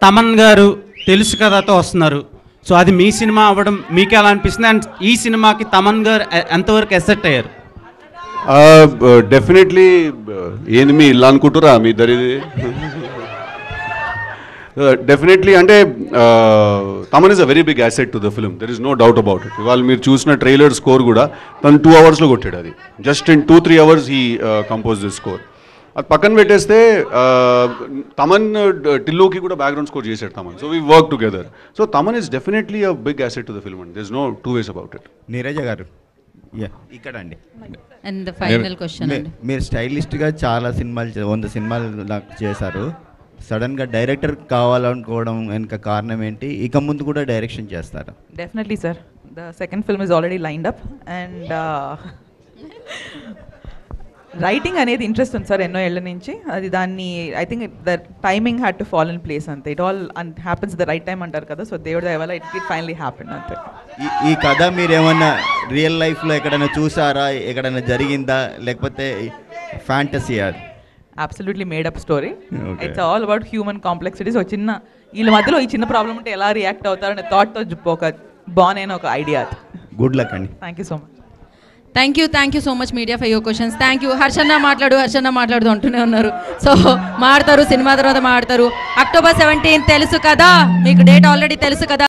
తమన్ గారు తెలుసు కథతో వస్తున్నారు. సో అది మీ సినిమా అవ్వడం మీకు ఎలా అనిపిస్తుంది? అండ్ ఈ సినిమాకి తమన్ గారు ఎంతవరకు ఎసెట్ అయ్యారు? డెఫినెట్లీ. ఏంది మీ ఇల్లు అనుకుంటురా మీ ఇద్దరిది? డెఫినెట్లీ అంటే Thaman is a very big asset to the film, there is no doubt about it. ఇవాళ మీరు చూసిన ట్రైలర్ స్కోర్ కూడా తను 2 అవర్స్లో కొట్టాడు. అది just in 2-3 hours he compose this score. అది పక్కన పెట్టేస్తే తమన్ టిల్లుకి కూడా బ్యాక్గ్రౌండ్ స్కోర్ చేశాడు Thaman. So we work together. So Thaman is definitely a big asset to the film and there is no 2 ways about it. Neeraja garu ఇక్కడ అండి. అండ్ ఫైనల్ క్వశ్చన్ అండి. మీరు స్టైలిస్ట్గా చాలా సినిమాలు 100 సినిమాలు నాకు చేశారు. సడన్గా డైరెక్టర్ కావాలనుకోవడం వెనుక కారణం ఏంటి? ఇక ముందు కూడా డైరెక్షన్ చేస్తారా? Definitely sir. The second film is already lined up and writing అనేది ఇంట్రెస్ట్ ఉంది సార్ ఎన్నో ఏళ్ళ నుంచి. అది దాన్ని I think the timing had to fall in place అంతే. It all happens the right time అంటారు కదా. సో దేవుడి దయ వల్ల ఇట్ ఫైనలీ హ్యాపెన్ అంతే. ఈ కథ మీరు ఏమన్నా రియల్ లైఫ్లో ఎక్కడైనా చూసారా? ఎక్కడైనా జరిగిందా లేకపోతే ఫ్యాంటసీ? అది absolutely made up story. It's all about human complexities. ఒక చిన్న వీళ్ళ మధ్యలో ఈ చిన్న ప్రాబ్లం ఉంటే ఎలా రియాక్ట్ అవుతారనే థాట్తో ఒక బాగునైన ఒక ఐడియా అది. గుడ్ లక్ అండి. Thank you so much. Thank you so much media for your questions. Thank you. హర్షన్న మాట్లాడు అంటూనే ఉన్నారు. సో మాడతారు, సినిమా తర్వాత మాడతారు. October 17 తెలుసు కదా మీకు, డేట్ ఆల్రెడీ తెలుసు కదా.